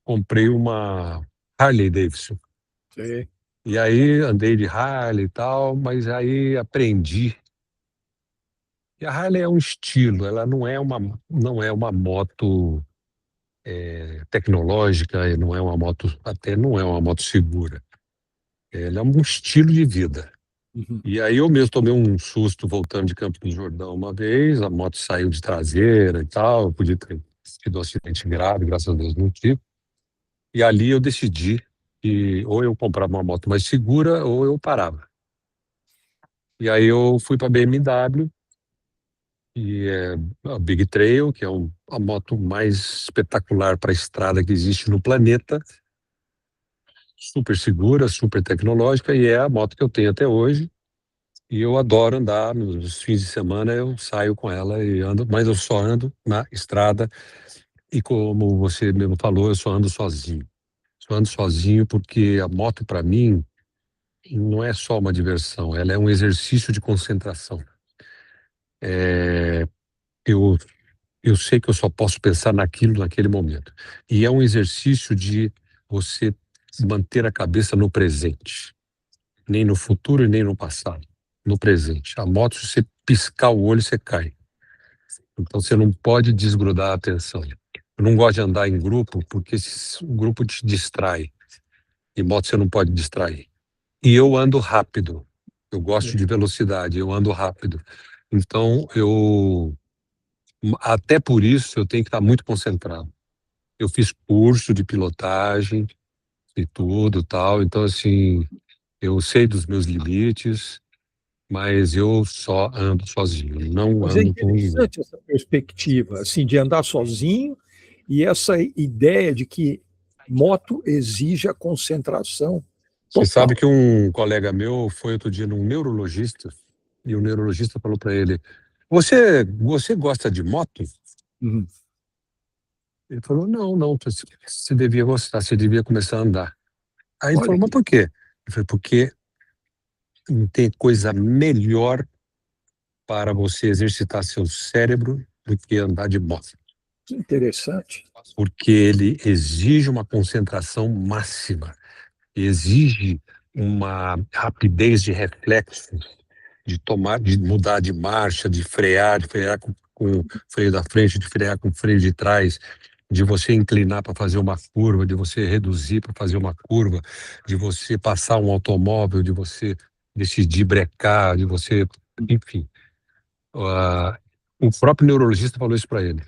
comprei uma Harley Davidson. Sei. E aí andei de Harley e tal, mas aí aprendi. E a Harley é um estilo, ela não é uma moto tecnológica, e não é uma moto, até não é uma moto segura. Ela é um estilo de vida. Uhum. E aí eu mesmo tomei um susto voltando de Campos do Jordão uma vez, a moto saiu de traseira e tal, eu podia ter tido um acidente grave, graças a Deus não tive. E ali eu decidi que ou eu comprava uma moto mais segura ou eu parava. E aí eu fui para a BMW, e é a Big Trail, que é a moto mais espetacular para estrada que existe no planeta, super segura, super tecnológica, e é a moto que eu tenho até hoje. E eu adoro andar, nos fins de semana eu saio com ela e ando, mas eu só ando na estrada. E como você mesmo falou, eu só ando sozinho. Só ando sozinho porque a moto, para mim, não é só uma diversão, ela é um exercício de concentração. Eu, eu sei que eu só posso pensar naquilo naquele momento. E é um exercício de você manter a cabeça no presente, nem no futuro e nem no passado, no presente. A moto, se você piscar o olho, você cai. Então você não pode desgrudar a atenção. Eu não gosto de andar em grupo porque o grupo te distrai. Em moto você não pode distrair. E eu ando rápido. Eu gosto de velocidade, eu ando rápido. Então até por isso eu tenho que estar muito concentrado. Eu fiz curso de pilotagem e tudo, tal. Então assim, eu sei dos meus limites, mas eu só ando sozinho, não Mas é ando com ninguém. interessante essa perspectiva, assim, de andar sozinho e essa ideia de que moto exige a concentração Você sabe total. que um colega meu foi outro dia num neurologista e o neurologista falou para ele: você gosta de moto? Uhum. Ele falou: não, não, você devia gostar, você devia começar a andar. Aí ele Olha falou: mas que, por quê? Eu falei: porque não tem coisa melhor para você exercitar seu cérebro do que andar de moto. que interessante. Porque ele exige uma concentração máxima, exige uma rapidez de reflexos, de mudar de marcha, de frear com o freio da frente, de frear com o freio de trás, de você inclinar para fazer uma curva, de você reduzir para fazer uma curva, de você passar um automóvel, de você decidir brecar, de você, enfim. Ah, o próprio neurologista falou isso para ele.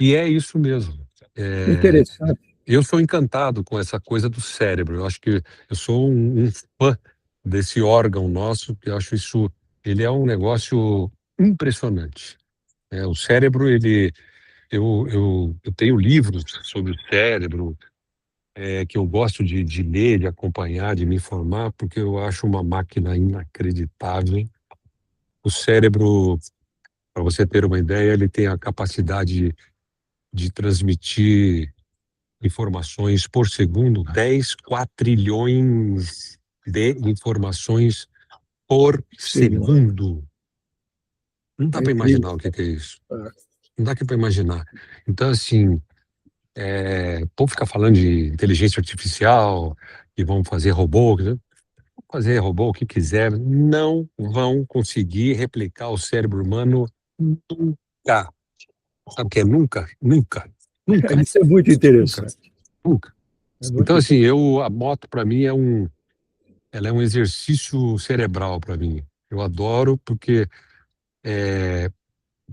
E é isso mesmo. É, Interessante. eu sou encantado com essa coisa do cérebro. Eu acho que eu sou um fã desse órgão nosso, que eu acho isso, ele é um negócio impressionante. O cérebro, eu tenho livros sobre o cérebro, que eu gosto de ler, de acompanhar, de me informar, porque eu acho uma máquina inacreditável. O cérebro, para você ter uma ideia, ele tem a capacidade de transmitir informações por segundo, 10 quatrilhões de informações por Exterior. segundo. Não dá É para incrível. imaginar o que é isso. É. Não dá para imaginar. Então, assim, o povo fica falando de inteligência artificial, que vão fazer robô, né? Fazer robô o que quiser, não vão conseguir replicar o cérebro humano nunca. Sabe o que é nunca? Nunca. Nunca. Isso é muito Nunca. interessante. Nunca. É Então, muito assim, interessante. a moto para mim ela é um exercício cerebral para mim. Eu adoro porque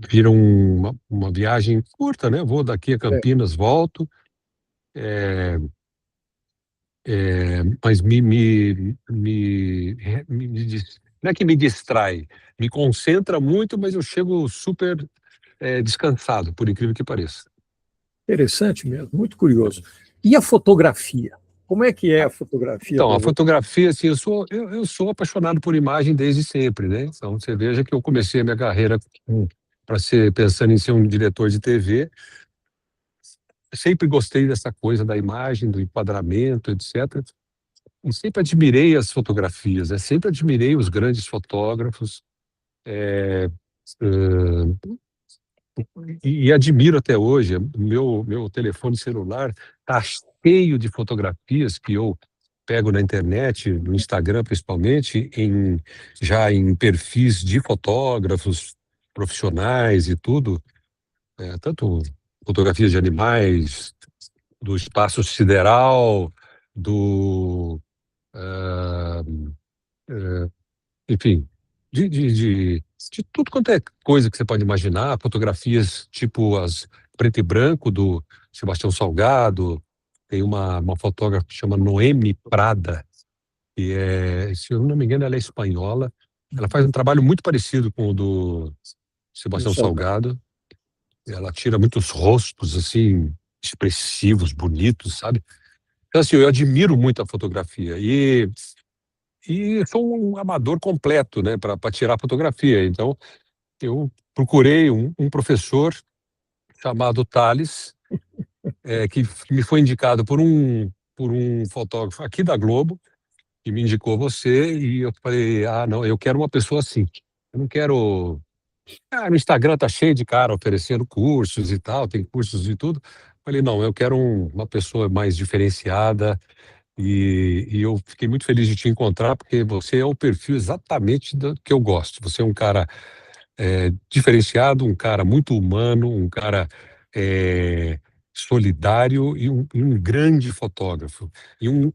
vira uma viagem curta, né? Vou daqui a É. Campinas, volto, mas não é que me distrai, me concentra muito, mas eu chego super descansado, por incrível que pareça. Interessante mesmo, muito curioso. E a fotografia? Como é que é a fotografia Então, para a você? fotografia, assim, eu sou apaixonado por imagem desde sempre, né? Então, você veja que eu comecei a minha carreira para pensando em ser um diretor de TV, sempre gostei dessa coisa da imagem, do enquadramento, etc. E sempre admirei as fotografias, né? Sempre admirei os grandes fotógrafos, é, eh, e admiro até hoje. Meu telefone celular está cheio de fotografias que eu pego na internet, no Instagram principalmente, já em perfis de fotógrafos profissionais e tudo, tanto fotografias de animais, do espaço sideral, do ah, enfim, de tudo quanto é coisa que você pode imaginar, fotografias tipo as preto e branco do Sebastião Salgado. Tem uma fotógrafa que chama Noemi Prada, que se eu não me engano, ela é espanhola. Ela faz um trabalho muito parecido com o do do Sebastião Salgado. Salgado. Ela tira muitos rostos, assim, expressivos, bonitos, sabe? Então, assim, eu admiro muito a fotografia. E sou um amador completo, né, para tirar fotografia. Então, eu procurei um professor chamado Thales, que me foi indicado por um fotógrafo aqui da Globo, que me indicou você, e eu falei, ah, não, eu quero uma pessoa assim. Eu não quero... no Instagram tá cheio de cara oferecendo cursos e tal, tem cursos de tudo. Falei, não, eu quero uma pessoa mais diferenciada, e eu fiquei muito feliz de te encontrar, porque você é o perfil exatamente do que eu gosto. Você é um cara diferenciado, um cara muito humano, um cara é, solidário e um grande fotógrafo.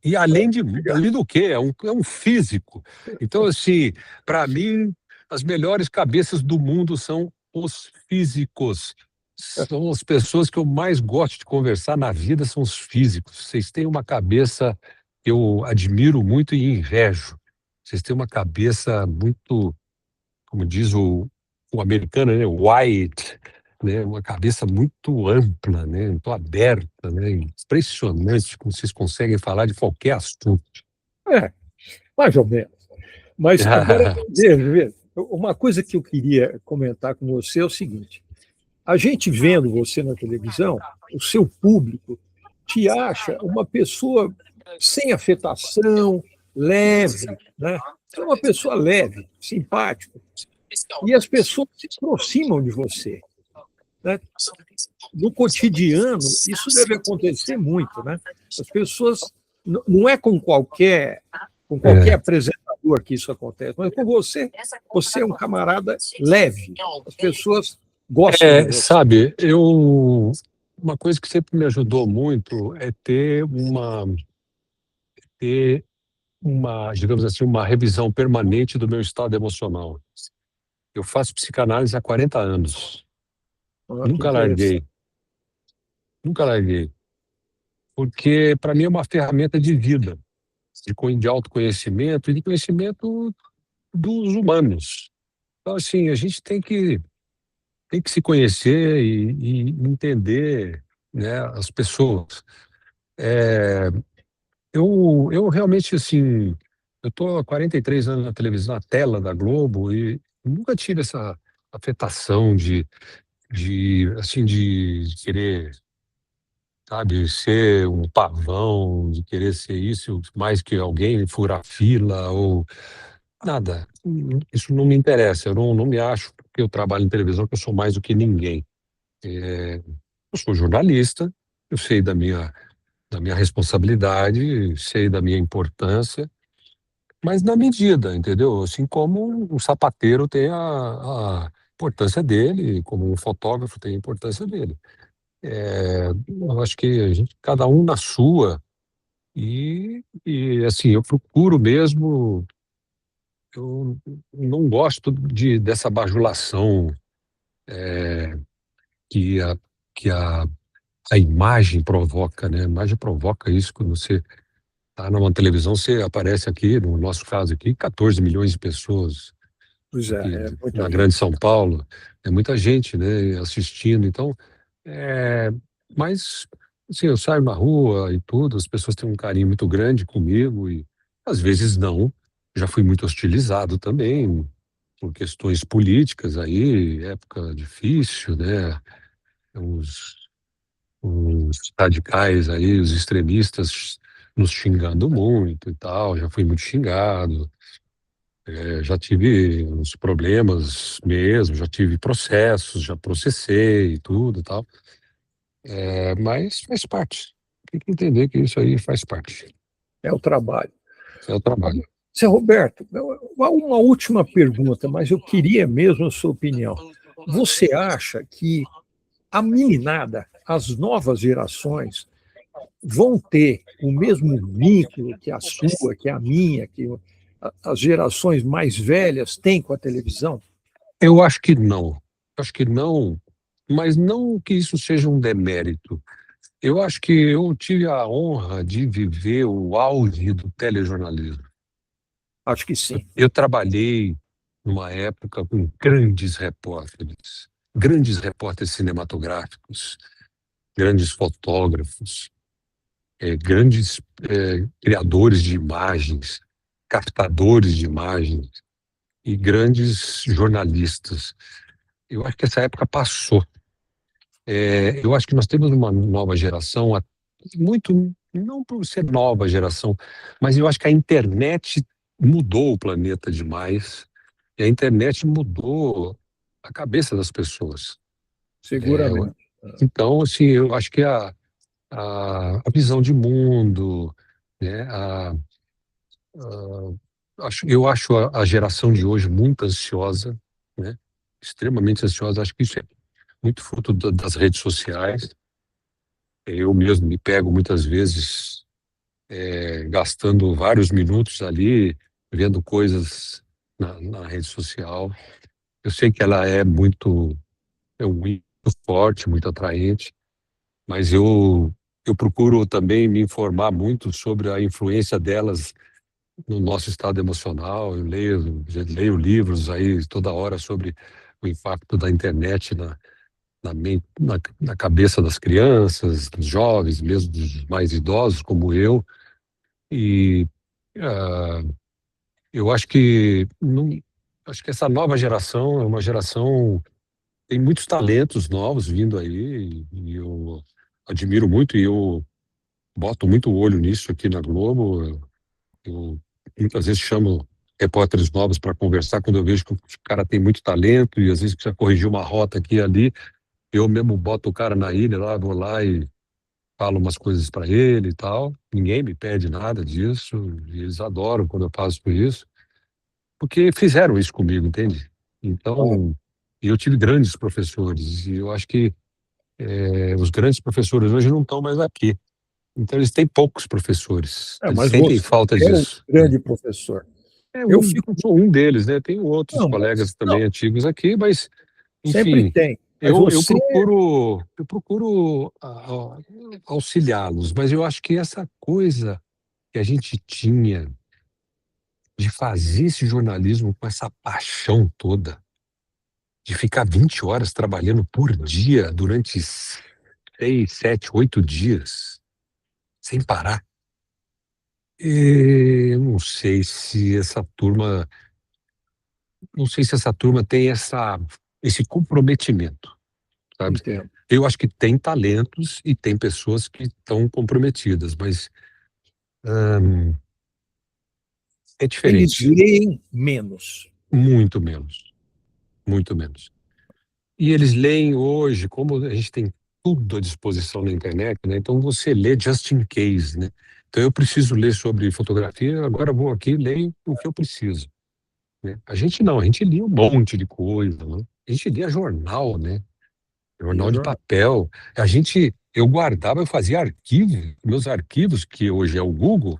E além do que, é um físico. Então, assim, para mim, as melhores cabeças do mundo são os físicos. São as pessoas que eu mais gosto de conversar na vida, são os físicos. Vocês têm uma cabeça que eu admiro muito e invejo. Vocês têm uma cabeça muito, como diz o americano, né, wide, né, uma cabeça muito ampla, né, muito aberta, né, impressionante como vocês conseguem falar de qualquer assunto. É, mais ou menos. Mas agora, veja, uma coisa que eu queria comentar com você é o seguinte: a gente vendo você na televisão, o seu público te acha uma pessoa sem afetação, leve, né? Você é uma pessoa leve, simpática, e as pessoas se aproximam de você, né? No cotidiano, isso deve acontecer muito, né? As pessoas não é com qualquer É, apresentador que isso acontece, mas com você, você é um camarada leve. As pessoas gostam de você. sabe, uma coisa que sempre me ajudou muito é ter digamos assim, uma revisão permanente do meu estado emocional. Eu faço psicanálise há 40 anos. Ah, que Nunca interessante. larguei, nunca larguei. Porque para mim é uma ferramenta de vida, de autoconhecimento e de conhecimento dos humanos. Então, assim, a gente tem que se conhecer e entender, né, as pessoas. É, eu realmente, assim, eu estou há 43 anos na televisão, na tela da Globo, e nunca tive essa afetação de querer, sabe, ser um pavão, de querer ser isso mais que alguém, furar fila ou nada. Isso não me interessa. Eu não me acho, porque eu trabalho em televisão, que eu sou mais do que ninguém. Eu sou jornalista, eu sei da minha responsabilidade, sei da minha importância, mas na medida, entendeu? Assim como um sapateiro tem a importância dele, como um fotógrafo tem a importância dele. Eu acho que cada um na sua, e assim, eu procuro mesmo, eu não gosto dessa bajulação que que a imagem provoca, né? A imagem provoca isso quando você está numa televisão, você aparece aqui, no nosso caso aqui, 14 milhões de pessoas Pois aqui é muita na gente. Grande São Paulo, é muita gente, né, assistindo. Então, é, mas assim, eu saio na rua e tudo, as pessoas têm um carinho muito grande comigo e às vezes não. Já fui muito hostilizado também por questões políticas aí, época difícil, né? Os os radicais aí, os extremistas nos xingando muito e tal, já fui muito xingado, já tive uns problemas mesmo, já tive processos, já processei e tudo e tal. Mas faz parte. Tem que entender que isso aí faz parte. É o trabalho. É o trabalho. Seu Roberto, uma última pergunta, mas eu queria mesmo a sua opinião. Você acha que a meninada, as novas gerações, vão ter o mesmo vínculo que a sua, que a minha, que as gerações mais velhas têm com a televisão? Eu acho que não. Acho que não, mas não que isso seja um demérito. Eu acho que eu tive a honra de viver o auge do telejornalismo. Acho que sim. Eu trabalhei numa época com grandes repórteres cinematográficos, grandes fotógrafos, grandes criadores de imagens, captadores de imagens e grandes jornalistas. Eu acho que essa época passou. Eu acho que nós temos uma nova geração, muito, não por ser nova geração, mas eu acho que a internet mudou o planeta demais, e a internet mudou a cabeça das pessoas. Seguramente. Então, assim, eu acho que a visão de mundo, né, eu acho a geração de hoje muito ansiosa, né, extremamente ansiosa. Acho que isso é muito fruto das redes sociais. Eu mesmo me pego muitas vezes gastando vários minutos ali vendo coisas na rede social. Eu sei que ela muito forte, muito atraente, mas eu procuro também me informar muito sobre a influência delas no nosso estado emocional. Eu leio livros aí toda hora sobre o impacto da internet na cabeça das crianças, dos jovens, mesmo dos mais idosos como eu. E ah, eu acho que não, acho que essa nova geração é uma geração tem muitos talentos novos vindo aí e eu admiro muito e eu boto muito olho nisso aqui na Globo. Eu muitas vezes chamo repórteres novos para conversar quando eu vejo que o cara tem muito talento e às vezes precisa corrigir uma rota aqui e ali. Eu mesmo boto o cara na ilha lá, vou lá e falo umas coisas para ele e tal. Ninguém me pede nada disso, e eles adoram quando eu faço isso, porque fizeram isso comigo, entende? Então, eu tive grandes professores, e eu acho que os grandes professores hoje não estão mais aqui. Então, eles têm poucos professores, eles Mas sentem você falta é um disso, né? grande professor. Eu Eu fico. sou um deles, né? Tenho outros Não, colegas mas também não, antigos aqui, mas, sempre enfim, tem. Mas eu você, procuro auxiliá-los, mas eu acho que essa coisa que a gente tinha de fazer esse jornalismo com essa paixão toda, de ficar 20 horas trabalhando por dia durante 6, 7, 8 dias, sem parar. Eu não sei se essa turma tem esse comprometimento, sabe? entendo. Eu acho que tem talentos e tem pessoas que estão comprometidas, mas hum, é Eles diferente, leem menos. muito menos, muito menos. E eles leem hoje, como a gente tem tudo à disposição na internet, né? Então você lê just in case, né? Então eu preciso ler sobre fotografia, agora vou aqui, leio o que eu preciso, né? A gente não, a gente lia um monte de coisa, né? A gente lia jornal, né? E o Jornal de jornal. papel. Eu guardava, eu fazia arquivos, meus arquivos, que hoje é o Google,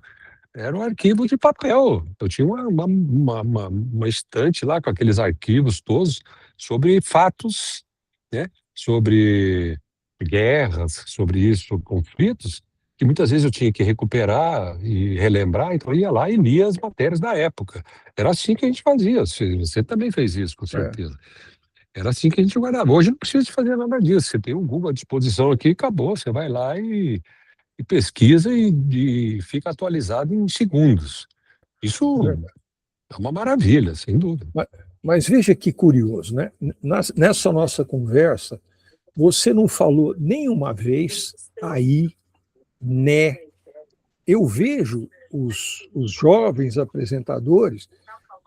era um arquivo de papel. Eu tinha uma estante lá com aqueles arquivos todos sobre fatos, né? Sobre guerras, sobre isso, sobre conflitos, que muitas vezes eu tinha que recuperar e relembrar, então eu ia lá e lia as matérias da época. Era assim que a gente fazia. Você também fez isso, com É, certeza. Era assim que a gente guardava. Hoje não precisa de fazer nada disso. Você tem o Google à disposição aqui e acabou. Você vai lá e pesquisa e fica atualizado em segundos. é Isso verdade. é uma maravilha, sem dúvida. Mas, mas veja que curioso, né? Nessa nossa conversa, Você não falou nenhuma vez aí, né? Eu vejo os jovens apresentadores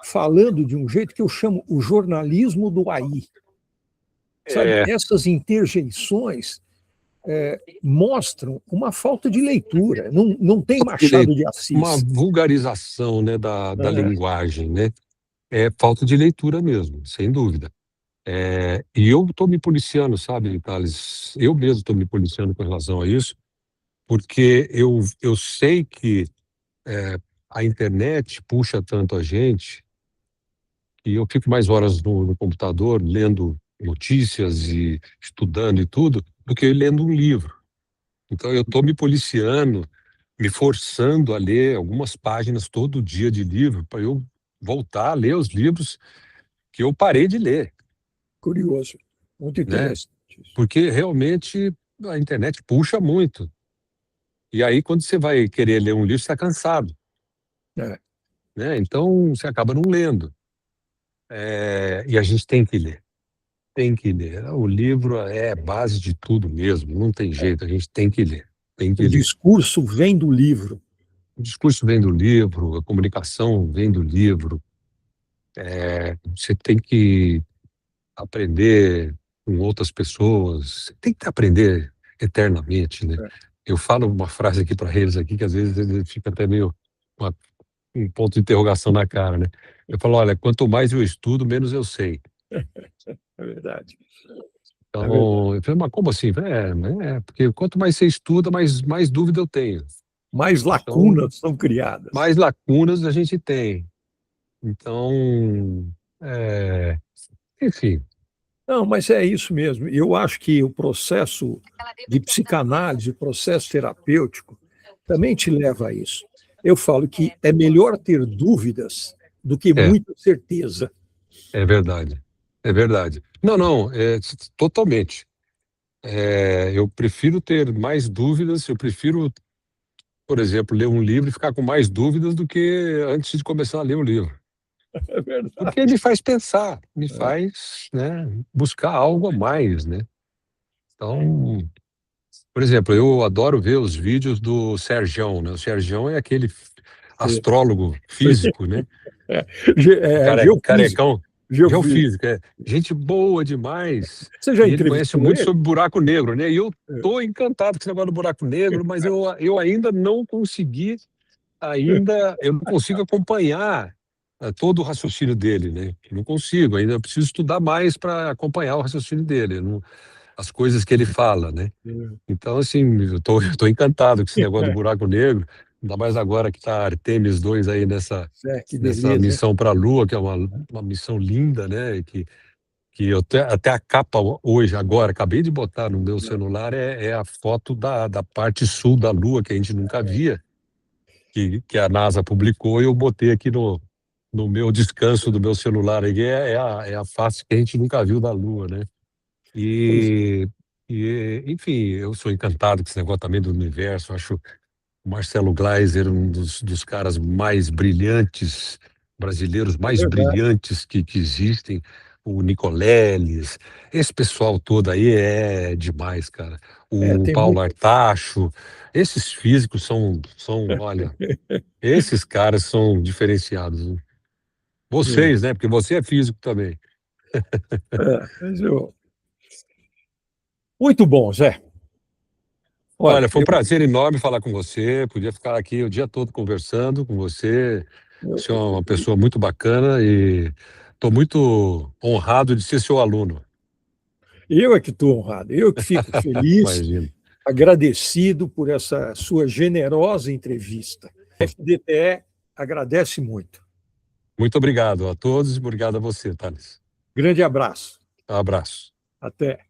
falando de um jeito que eu chamo o jornalismo do aí. Sabe, É, essas interjeições mostram uma falta de leitura. Não tem Machado de uma Assis. vulgarização, né, da É, linguagem, né? É falta de leitura mesmo, sem dúvida. E eu estou me policiando, sabe, Thales? Eu mesmo estou me policiando com relação a isso, porque eu sei que a internet puxa tanto a gente que eu fico mais horas no computador lendo notícias e estudando e tudo, do que lendo um livro. Então eu estou me policiando, me forçando a ler algumas páginas todo dia de livro para eu voltar a ler os livros que eu parei de ler, curioso, muito né? interessante isso. Porque realmente a internet puxa muito. E aí, quando você vai querer ler um livro, você está cansado, É, né? Então, você acaba não lendo. E a gente tem que ler, tem que ler. O livro é a base de tudo mesmo, não tem jeito, a gente tem que ler, tem o que ler. discurso vem do livro. O discurso vem do livro, a comunicação vem do livro. Você tem que aprender com outras pessoas, você tem que aprender eternamente, né? É, Eu falo uma frase aqui para eles aqui que às vezes eles ficam até meio uma um ponto de interrogação na cara, né? Eu falo, olha, quanto mais eu estudo, menos eu sei. é verdade. É verdade. Então, eu falei, mas como assim? Porque quanto mais você estuda, mais dúvida eu tenho. Mais Então, lacunas são criadas. mais lacunas a gente tem. Então, enfim, Não, mas é isso mesmo. Eu acho que o processo de psicanálise, o processo terapêutico, também te leva a isso. Eu falo que é melhor ter dúvidas do que é, muita certeza. é verdade. É verdade. Não, não, totalmente. Eu prefiro ter mais dúvidas, eu prefiro, por exemplo, ler um livro e ficar com mais dúvidas do que antes de começar a ler o livro. É Porque verdade. me faz pensar, me É, faz, né, buscar algo a mais, né? Então, por exemplo, eu adoro ver os vídeos do Sergião, né? O Sergião é aquele sim, astrólogo sim. físico, né? É, geofísico. Carecão, Geofísico. geofísico, gente boa demais. Você já E ele conhece entrevistou muito ele? sobre buraco negro, né? E eu É. tô encantado com esse negócio do buraco negro, mas eu ainda não consegui eu não consigo acompanhar todo o raciocínio dele, né? Não consigo, ainda preciso estudar mais para acompanhar o raciocínio dele, as coisas que ele fala, né? Então, assim, eu tô encantado com esse negócio do buraco negro, ainda mais agora que está Artemis 2 aí É, que nessa beleza, hein? missão para a Lua, que é uma missão linda, né? Que eu até a capa hoje, agora, acabei de botar no meu celular, é a foto da parte sul da Lua, que a gente nunca via que a NASA publicou e eu botei aqui no meu descanso do meu celular aqui, é a face que a gente nunca viu da Lua, né? Pois E, enfim, eu sou encantado com esse negócio também do universo, acho o Marcelo Gleiser um dos caras mais brilhantes, brasileiros é mais verdade. brilhantes que existem, o Nicoleles, esse pessoal todo aí é demais, cara. O Tem Paulo muito. Artacho, esses físicos olha, esses caras são diferenciados, né? É, Vocês, né? Porque você é físico também. mas muito bom, Zé. Olha, Olha, foi um prazer enorme falar com você. Podia ficar aqui o dia todo conversando com você. Você é uma pessoa muito bacana e estou muito honrado de ser seu aluno. eu é que estou honrado, eu que fico feliz, Imagino. agradecido por essa sua generosa entrevista. A FDPE agradece muito. Muito obrigado a todos e obrigado a você, Thales. Grande abraço. Um abraço. Até.